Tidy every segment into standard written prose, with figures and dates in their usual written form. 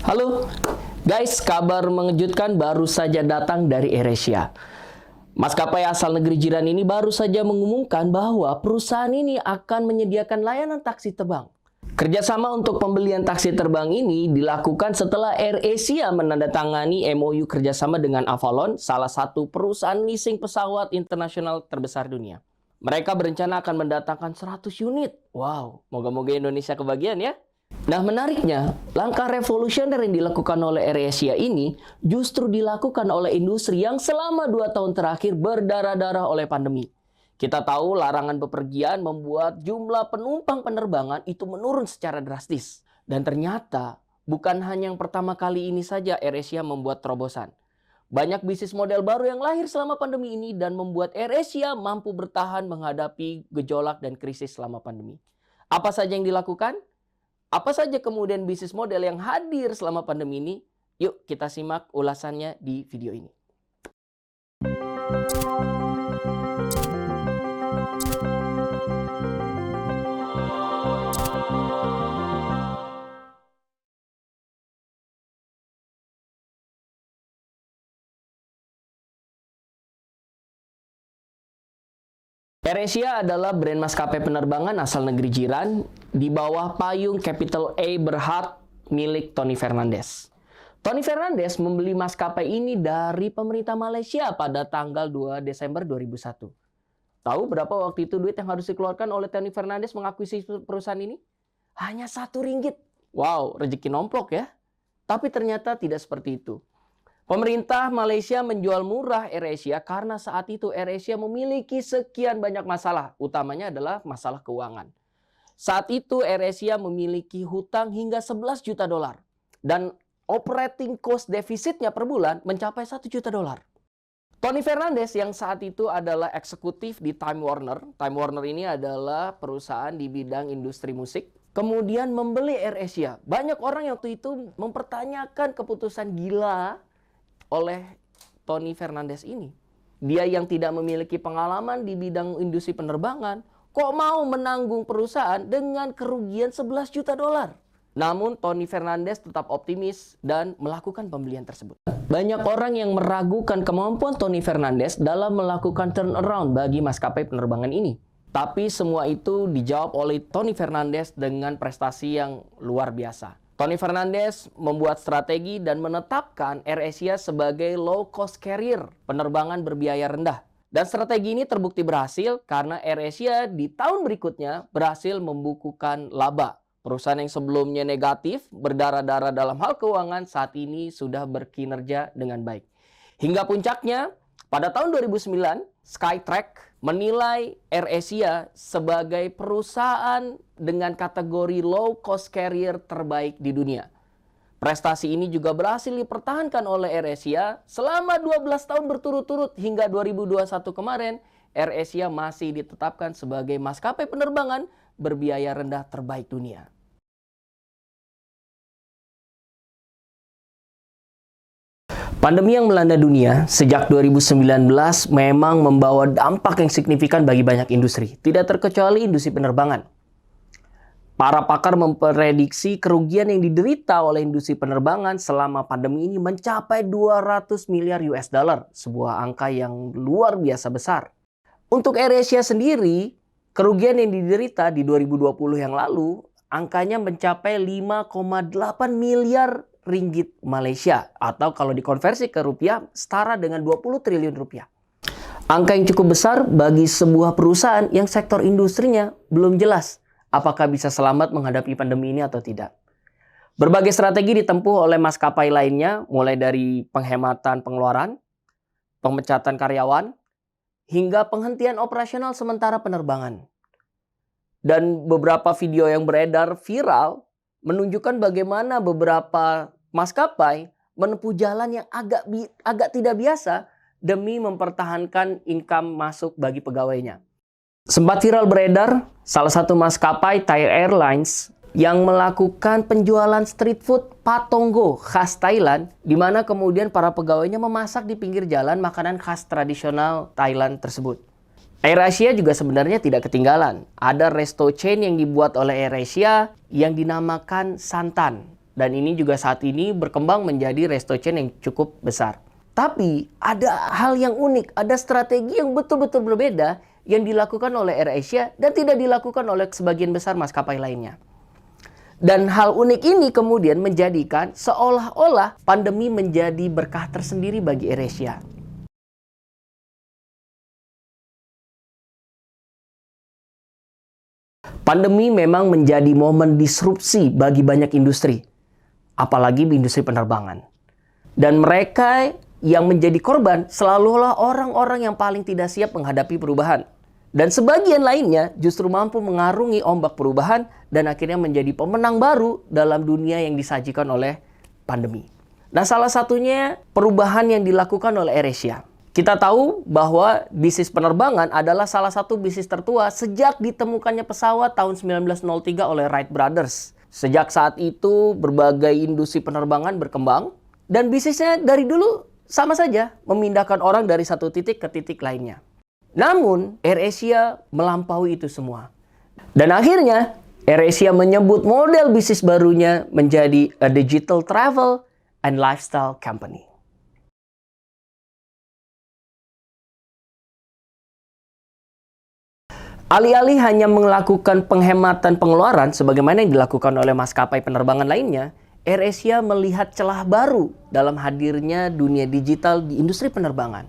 Halo, guys, kabar mengejutkan baru saja datang dari AirAsia. Maskapai asal negeri jiran ini baru saja mengumumkan bahwa perusahaan ini akan menyediakan layanan taksi terbang. Kerjasama untuk pembelian taksi terbang ini dilakukan setelah AirAsia menandatangani MOU kerjasama dengan Avalon, salah satu perusahaan leasing pesawat internasional terbesar dunia. Mereka berencana akan mendatangkan 100 unit. Wow, moga-moga Indonesia kebagian ya. Nah, menariknya, langkah revolusioner yang dilakukan oleh AirAsia ini justru dilakukan oleh industri yang selama 2 tahun terakhir berdarah-darah oleh pandemi. Kita tahu larangan bepergian membuat jumlah penumpang penerbangan itu menurun secara drastis. Dan ternyata bukan hanya yang pertama kali ini saja AirAsia membuat terobosan. Banyak bisnis model baru yang lahir selama pandemi ini dan membuat AirAsia mampu bertahan menghadapi gejolak dan krisis selama pandemi. Apa saja yang dilakukan? Apa saja kemudian bisnis model yang hadir selama pandemi ini? Yuk kita simak ulasannya di video ini. AirAsia adalah brand maskapai penerbangan asal negeri jiran di bawah payung Capital A Berhad milik Tony Fernandes. Tony Fernandes membeli maskapai ini dari pemerintah Malaysia pada tanggal 2 Desember 2001. Tahu berapa waktu itu duit yang harus dikeluarkan oleh Tony Fernandes mengakuisisi perusahaan ini? Hanya RM1. Wow, rezeki nomplok ya. Tapi ternyata tidak seperti itu. Pemerintah Malaysia menjual murah AirAsia karena saat itu AirAsia memiliki sekian banyak masalah, utamanya adalah masalah keuangan. Saat itu AirAsia memiliki hutang hingga 11 juta dolar dan operating cost defisitnya per bulan mencapai 1 juta dolar. Tony Fernandes yang saat itu adalah eksekutif di Time Warner. Time Warner ini adalah perusahaan di bidang industri musik. Kemudian membeli AirAsia. Banyak orang yang waktu itu mempertanyakan keputusan gila oleh Tony Fernandes ini. Dia yang tidak memiliki pengalaman di bidang industri penerbangan, kok mau menanggung perusahaan dengan kerugian 11 juta dolar. Namun Tony Fernandes tetap optimis dan melakukan pembelian tersebut. Banyak orang yang meragukan kemampuan Tony Fernandes dalam melakukan turnaround bagi maskapai penerbangan ini. Tapi semua itu dijawab oleh Tony Fernandes dengan prestasi yang luar biasa. Tony Fernandes membuat strategi dan menetapkan AirAsia sebagai low-cost carrier, penerbangan berbiaya rendah. Dan strategi ini terbukti berhasil karena AirAsia di tahun berikutnya berhasil membukukan laba. Perusahaan yang sebelumnya negatif, berdarah-darah dalam hal keuangan, saat ini sudah berkinerja dengan baik. Hingga puncaknya, pada tahun 2009, Skytrax menilai AirAsia sebagai perusahaan dengan kategori low cost carrier terbaik di dunia. Prestasi ini juga berhasil dipertahankan oleh AirAsia selama 12 tahun berturut-turut hingga 2021 kemarin. AirAsia masih ditetapkan sebagai maskapai penerbangan berbiaya rendah terbaik dunia. Pandemi yang melanda dunia sejak 2019 memang membawa dampak yang signifikan bagi banyak industri, tidak terkecuali industri penerbangan. Para pakar memprediksi kerugian yang diderita oleh industri penerbangan selama pandemi ini mencapai 200 miliar US dollar, sebuah angka yang luar biasa besar. Untuk AirAsia sendiri, kerugian yang diderita di 2020 yang lalu, angkanya mencapai 5,8 miliar ringgit Malaysia, atau kalau dikonversi ke rupiah setara dengan 20 triliun rupiah. Angka yang cukup besar bagi sebuah perusahaan yang sektor industrinya belum jelas apakah bisa selamat menghadapi pandemi ini atau tidak. Berbagai strategi ditempuh oleh maskapai lainnya, mulai dari penghematan pengeluaran, pemecatan karyawan, hingga penghentian operasional sementara penerbangan. Dan beberapa video yang beredar viral menunjukkan bagaimana beberapa maskapai menempuh jalan yang agak tidak biasa demi mempertahankan income masuk bagi pegawainya. Sempat viral beredar salah satu maskapai Thai Airlines yang melakukan penjualan street food Patonggo khas Thailand, di mana kemudian para pegawainya memasak di pinggir jalan makanan khas tradisional Thailand tersebut. AirAsia juga sebenarnya tidak ketinggalan. Ada resto chain yang dibuat oleh AirAsia yang dinamakan Santan. Dan ini juga saat ini berkembang menjadi resto chain yang cukup besar. Tapi ada hal yang unik, ada strategi yang betul-betul berbeda yang dilakukan oleh AirAsia dan tidak dilakukan oleh sebagian besar maskapai lainnya. Dan hal unik ini kemudian menjadikan seolah-olah pandemi menjadi berkah tersendiri bagi AirAsia. Pandemi memang menjadi momen disrupsi bagi banyak industri, apalagi industri penerbangan. Dan mereka yang menjadi korban selalulah orang-orang yang paling tidak siap menghadapi perubahan. Dan sebagian lainnya justru mampu mengarungi ombak perubahan dan akhirnya menjadi pemenang baru dalam dunia yang disajikan oleh pandemi. Nah, salah satunya perubahan yang dilakukan oleh AirAsia. Kita tahu bahwa bisnis penerbangan adalah salah satu bisnis tertua sejak ditemukannya pesawat tahun 1903 oleh Wright Brothers. Sejak saat itu, berbagai industri penerbangan berkembang dan bisnisnya dari dulu sama saja, memindahkan orang dari satu titik ke titik lainnya. Namun, AirAsia melampaui itu semua. Dan akhirnya, AirAsia menyebut model bisnis barunya menjadi a digital travel and lifestyle company. Alih-alih hanya melakukan penghematan pengeluaran sebagaimana yang dilakukan oleh maskapai penerbangan lainnya, AirAsia melihat celah baru dalam hadirnya dunia digital di industri penerbangan.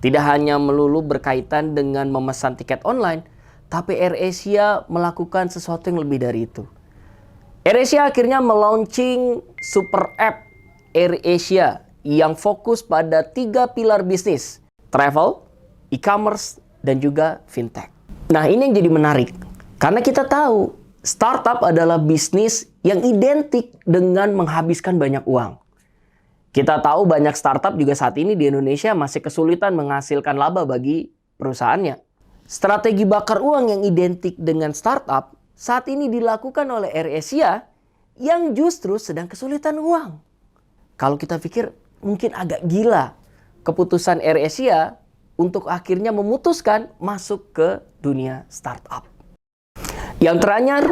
Tidak hanya melulu berkaitan dengan memesan tiket online, tapi AirAsia melakukan sesuatu yang lebih dari itu. AirAsia akhirnya melaunching super app AirAsia yang fokus pada 3 pilar bisnis: travel, e-commerce, dan juga fintech. Nah, ini yang jadi menarik. Karena kita tahu, startup adalah bisnis yang identik dengan menghabiskan banyak uang. Kita tahu banyak startup juga saat ini di Indonesia masih kesulitan menghasilkan laba bagi perusahaannya. Strategi bakar uang yang identik dengan startup saat ini dilakukan oleh AirAsia yang justru sedang kesulitan uang. Kalau kita pikir mungkin agak gila keputusan AirAsia untuk akhirnya memutuskan masuk ke dunia startup. Yang terakhir,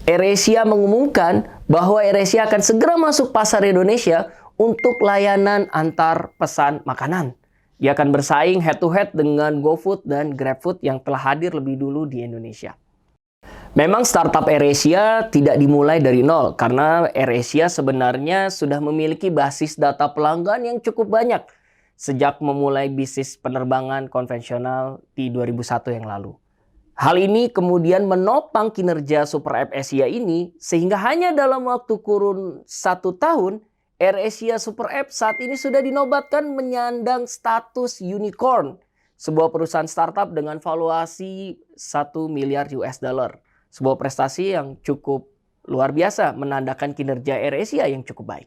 AirAsia mengumumkan bahwa AirAsia akan segera masuk pasar Indonesia untuk layanan antar pesan makanan. Dia akan bersaing head-to-head dengan GoFood dan GrabFood yang telah hadir lebih dulu di Indonesia. Memang startup AirAsia tidak dimulai dari nol, karena AirAsia sebenarnya sudah memiliki basis data pelanggan yang cukup banyak sejak memulai bisnis penerbangan konvensional di 2001 yang lalu. Hal ini kemudian menopang kinerja Super App Asia ini, sehingga hanya dalam waktu kurun 1 tahun, AirAsia Super App saat ini sudah dinobatkan menyandang status unicorn, sebuah perusahaan startup dengan valuasi 1 miliar US dollar. Sebuah prestasi yang cukup luar biasa, menandakan kinerja AirAsia yang cukup baik.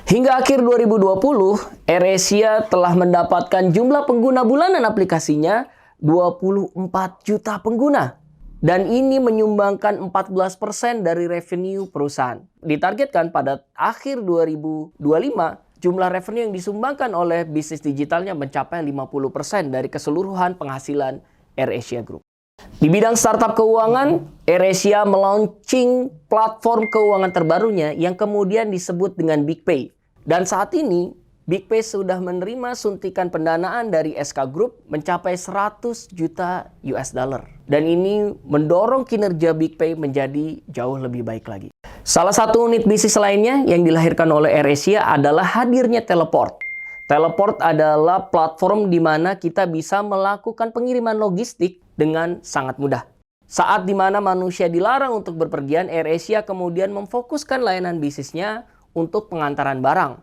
Hingga akhir 2020, AirAsia telah mendapatkan jumlah pengguna bulanan aplikasinya 24 juta pengguna. Dan ini menyumbangkan 14% dari revenue perusahaan. Ditargetkan pada akhir 2025, jumlah revenue yang disumbangkan oleh bisnis digitalnya mencapai 50% dari keseluruhan penghasilan AirAsia Group. Di bidang startup keuangan, AirAsia melaunching platform keuangan terbarunya yang kemudian disebut dengan BigPay. Dan saat ini, BigPay sudah menerima suntikan pendanaan dari SK Group mencapai 100 juta US dollar. Dan ini mendorong kinerja BigPay menjadi jauh lebih baik lagi. Salah satu unit bisnis lainnya yang dilahirkan oleh AirAsia adalah hadirnya Teleport. Teleport adalah platform di mana kita bisa melakukan pengiriman logistik dengan sangat mudah. Saat di mana manusia dilarang untuk berpergian, AirAsia kemudian memfokuskan layanan bisnisnya untuk pengantaran barang.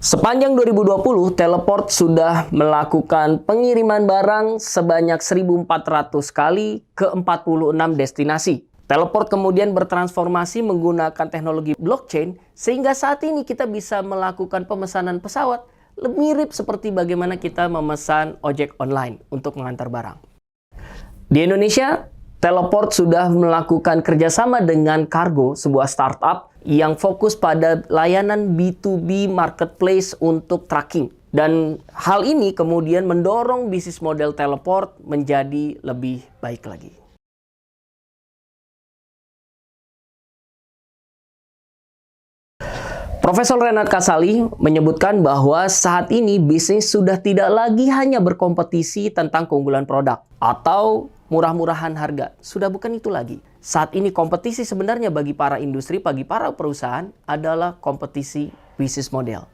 Sepanjang 2020, Teleport sudah melakukan pengiriman barang sebanyak 1.400 kali ke 46 destinasi. Teleport kemudian bertransformasi menggunakan teknologi blockchain sehingga saat ini kita bisa melakukan pemesanan pesawat mirip seperti bagaimana kita memesan ojek online untuk mengantar barang. Di Indonesia, Teleport sudah melakukan kerjasama dengan Kargo, sebuah startup yang fokus pada layanan B2B marketplace untuk tracking. Dan hal ini kemudian mendorong bisnis model Teleport menjadi lebih baik lagi. Profesor Renat Kasali menyebutkan bahwa saat ini bisnis sudah tidak lagi hanya berkompetisi tentang keunggulan produk atau murah-murahan harga. Sudah bukan itu lagi. Saat ini kompetisi sebenarnya bagi para industri, bagi para perusahaan adalah kompetisi bisnis model.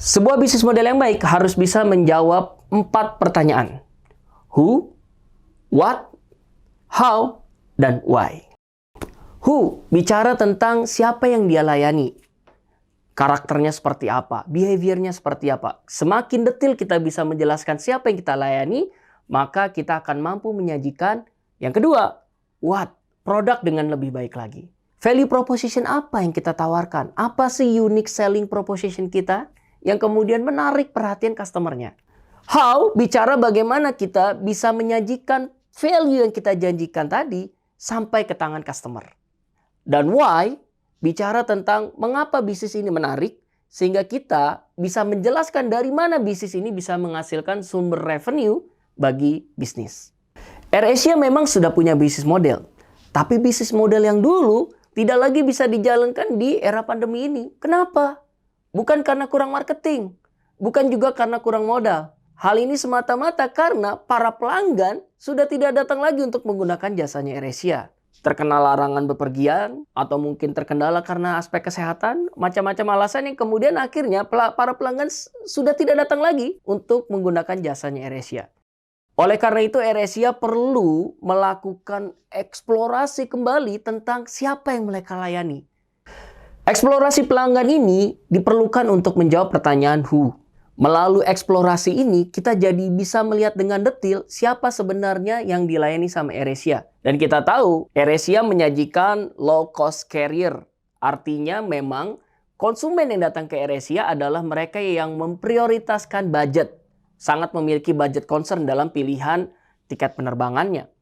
Sebuah bisnis model yang baik harus bisa menjawab 4 pertanyaan. Who, what, how, dan why. Who bicara tentang siapa yang dia layani. Karakternya seperti apa, behaviornya seperti apa. Semakin detail kita bisa menjelaskan siapa yang kita layani, maka kita akan mampu menyajikan. Yang kedua, what, produk dengan lebih baik lagi. Value proposition apa yang kita tawarkan? Apa sih unique selling proposition kita yang kemudian menarik perhatian customernya? How, bicara bagaimana kita bisa menyajikan value yang kita janjikan tadi sampai ke tangan customer. Dan why, bicara tentang mengapa bisnis ini menarik, sehingga kita bisa menjelaskan dari mana bisnis ini bisa menghasilkan sumber revenue bagi bisnis. AirAsia memang sudah punya bisnis model, tapi bisnis model yang dulu tidak lagi bisa dijalankan di era pandemi ini. Kenapa? Bukan karena kurang marketing, bukan juga karena kurang modal. Hal ini semata-mata karena para pelanggan sudah tidak datang lagi untuk menggunakan jasanya AirAsia. Terkena larangan bepergian, atau mungkin terkendala karena aspek kesehatan, macam-macam alasan yang kemudian akhirnya para pelanggan sudah tidak datang lagi untuk menggunakan jasanya AirAsia. Oleh karena itu AirAsia perlu melakukan eksplorasi kembali tentang siapa yang mereka layani. Eksplorasi pelanggan ini diperlukan untuk menjawab pertanyaan who. Melalui eksplorasi ini, kita jadi bisa melihat dengan detail siapa sebenarnya yang dilayani sama AirAsia. Dan kita tahu, AirAsia menyajikan low cost carrier. Artinya memang konsumen yang datang ke AirAsia adalah mereka yang memprioritaskan budget. Sangat memiliki budget concern dalam pilihan tiket penerbangannya.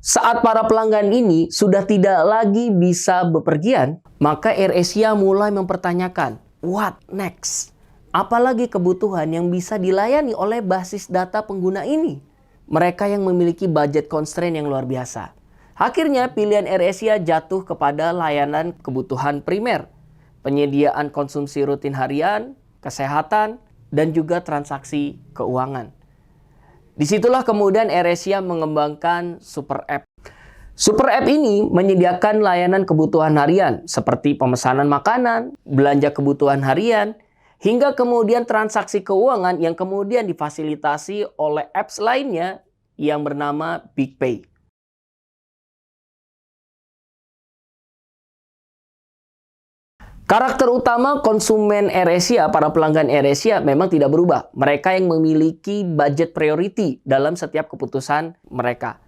Saat para pelanggan ini sudah tidak lagi bisa bepergian, maka AirAsia mulai mempertanyakan, what next? Apalagi kebutuhan yang bisa dilayani oleh basis data pengguna ini. Mereka yang memiliki budget constraint yang luar biasa. Akhirnya pilihan AirAsia jatuh kepada layanan kebutuhan primer. Penyediaan konsumsi rutin harian, kesehatan, dan juga transaksi keuangan. Disitulah kemudian AirAsia mengembangkan Super App. Super App ini menyediakan layanan kebutuhan harian seperti pemesanan makanan, belanja kebutuhan harian, hingga kemudian transaksi keuangan yang kemudian difasilitasi oleh apps lainnya yang bernama BigPay. Karakter utama konsumen AirAsia, para pelanggan AirAsia memang tidak berubah. Mereka yang memiliki budget priority dalam setiap keputusan mereka.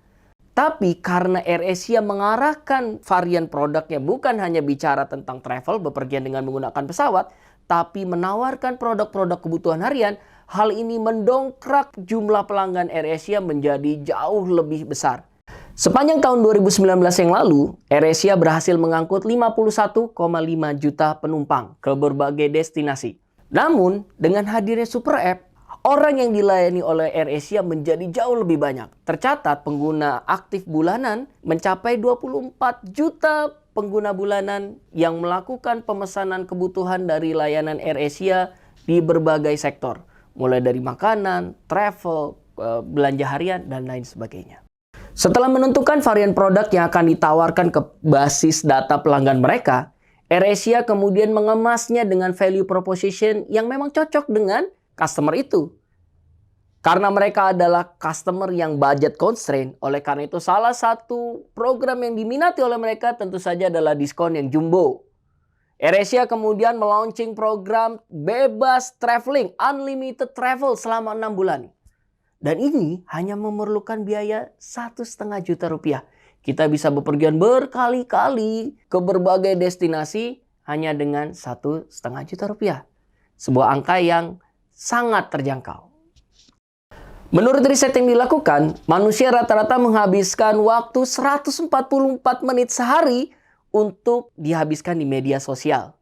Tapi karena AirAsia mengarahkan varian produknya bukan hanya bicara tentang travel, bepergian dengan menggunakan pesawat, tapi menawarkan produk-produk kebutuhan harian, hal ini mendongkrak jumlah pelanggan AirAsia menjadi jauh lebih besar. Sepanjang tahun 2019 yang lalu, AirAsia berhasil mengangkut 51,5 juta penumpang ke berbagai destinasi. Namun, dengan hadirnya Super App, orang yang dilayani oleh AirAsia menjadi jauh lebih banyak. Tercatat pengguna aktif bulanan mencapai 24 juta pengguna bulanan yang melakukan pemesanan kebutuhan dari layanan AirAsia di berbagai sektor. Mulai dari makanan, travel, belanja harian, dan lain sebagainya. Setelah menentukan varian produk yang akan ditawarkan ke basis data pelanggan mereka, AirAsia kemudian mengemasnya dengan value proposition yang memang cocok dengan customer itu. Karena mereka adalah customer yang budget constraint, oleh karena itu salah satu program yang diminati oleh mereka tentu saja adalah diskon yang jumbo. AirAsia kemudian melaunching program bebas traveling, unlimited travel selama 6 bulan. Dan ini hanya memerlukan biaya 1,5 juta rupiah. Kita bisa bepergian berkali-kali ke berbagai destinasi hanya dengan 1,5 juta rupiah. Sebuah angka yang sangat terjangkau. Menurut riset yang dilakukan, manusia rata-rata menghabiskan waktu 144 menit sehari untuk dihabiskan di media sosial.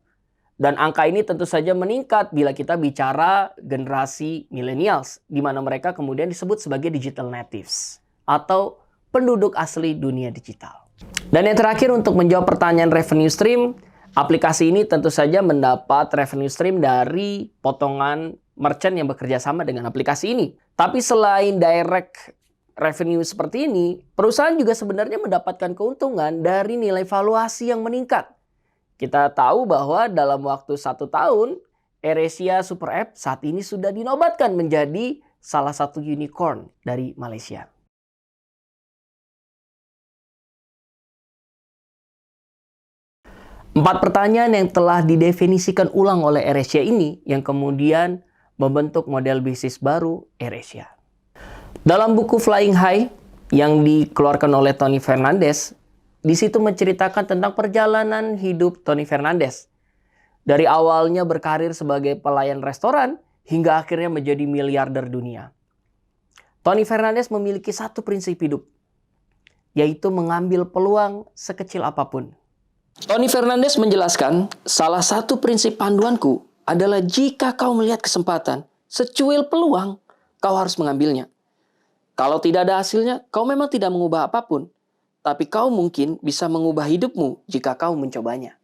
Dan angka ini tentu saja meningkat bila kita bicara generasi millennials, di mana mereka kemudian disebut sebagai digital natives atau penduduk asli dunia digital. Dan yang terakhir untuk menjawab pertanyaan revenue stream, Aplikasi ini tentu saja mendapat revenue stream dari potongan merchant yang bekerja sama dengan aplikasi ini. Tapi selain direct revenue seperti ini, perusahaan juga sebenarnya mendapatkan keuntungan dari nilai valuasi yang meningkat. Kita tahu bahwa dalam waktu 1 tahun, AirAsia Super App saat ini sudah dinobatkan menjadi salah satu unicorn dari Malaysia. Empat pertanyaan yang telah didefinisikan ulang oleh AirAsia ini yang kemudian membentuk model bisnis baru AirAsia. Dalam buku Flying High yang dikeluarkan oleh Tony Fernandes, di situ menceritakan tentang perjalanan hidup Tony Fernandes. Dari awalnya berkarir sebagai pelayan restoran hingga akhirnya menjadi miliarder dunia. Tony Fernandes memiliki satu prinsip hidup, yaitu mengambil peluang sekecil apapun. Tony Fernandes menjelaskan, salah satu prinsip panduanku adalah jika kau melihat kesempatan, secuil peluang, kau harus mengambilnya. Kalau tidak ada hasilnya, kau memang tidak mengubah apapun. Tapi kau mungkin bisa mengubah hidupmu jika kau mencobanya.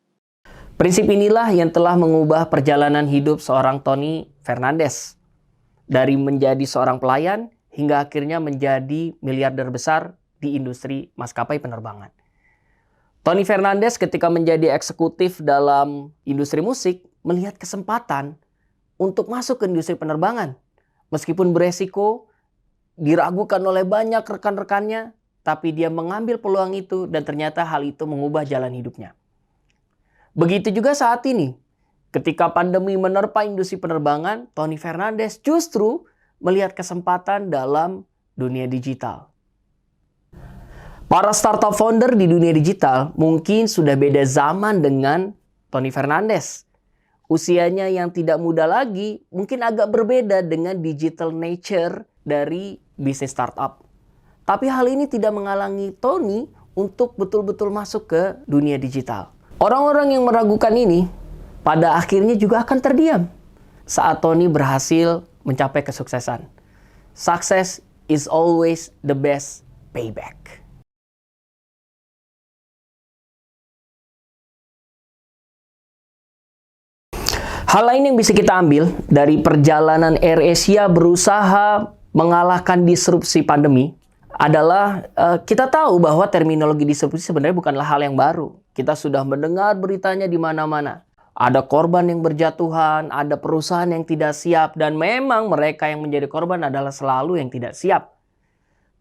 Prinsip inilah yang telah mengubah perjalanan hidup seorang Tony Fernandes. Dari menjadi seorang pelayan hingga akhirnya menjadi miliarder besar di industri maskapai penerbangan. Tony Fernandes ketika menjadi eksekutif dalam industri musik melihat kesempatan untuk masuk ke industri penerbangan. Meskipun beresiko, diragukan oleh banyak rekan-rekannya, tapi dia mengambil peluang itu dan ternyata hal itu mengubah jalan hidupnya. Begitu juga saat ini, ketika pandemi menerpa industri penerbangan, Tony Fernandes justru melihat kesempatan dalam dunia digital. Para startup founder di dunia digital mungkin sudah beda zaman dengan Tony Fernandes. Usianya yang tidak muda lagi mungkin agak berbeda dengan digital nature dari bisnis startup. Tapi hal ini tidak menghalangi Tony untuk betul-betul masuk ke dunia digital. Orang-orang yang meragukan ini pada akhirnya juga akan terdiam saat Tony berhasil mencapai kesuksesan. Success is always the best payback. Hal lain yang bisa kita ambil dari perjalanan AirAsia berusaha mengalahkan disrupsi pandemi adalah kita tahu bahwa terminologi disrupsi sebenarnya bukanlah hal yang baru. Kita sudah mendengar beritanya di mana-mana. Ada korban yang berjatuhan, ada perusahaan yang tidak siap, dan memang mereka yang menjadi korban adalah selalu yang tidak siap.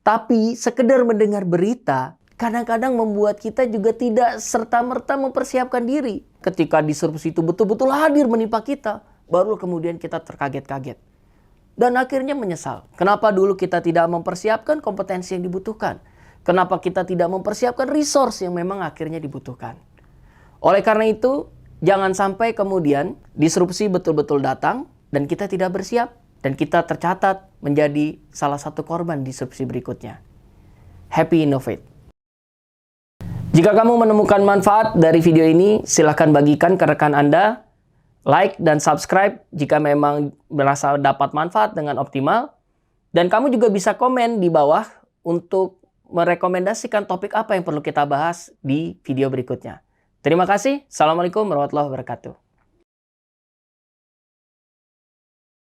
Tapi sekedar mendengar berita kadang-kadang membuat kita juga tidak serta-merta mempersiapkan diri. Ketika disrupsi itu betul-betul hadir menimpa kita, baru kemudian kita terkaget-kaget. Dan akhirnya menyesal. Kenapa dulu kita tidak mempersiapkan kompetensi yang dibutuhkan? Kenapa kita tidak mempersiapkan resource yang memang akhirnya dibutuhkan? Oleh karena itu, jangan sampai kemudian disrupsi betul-betul datang dan kita tidak bersiap. Dan kita tercatat menjadi salah satu korban disrupsi berikutnya. Happy Innovate. Jika kamu menemukan manfaat dari video ini, silakan bagikan ke rekan Anda, like dan subscribe jika memang merasa dapat manfaat dengan optimal. Dan kamu juga bisa komen di bawah untuk merekomendasikan topik apa yang perlu kita bahas di video berikutnya. Terima kasih. Assalamualaikum warahmatullahi wabarakatuh.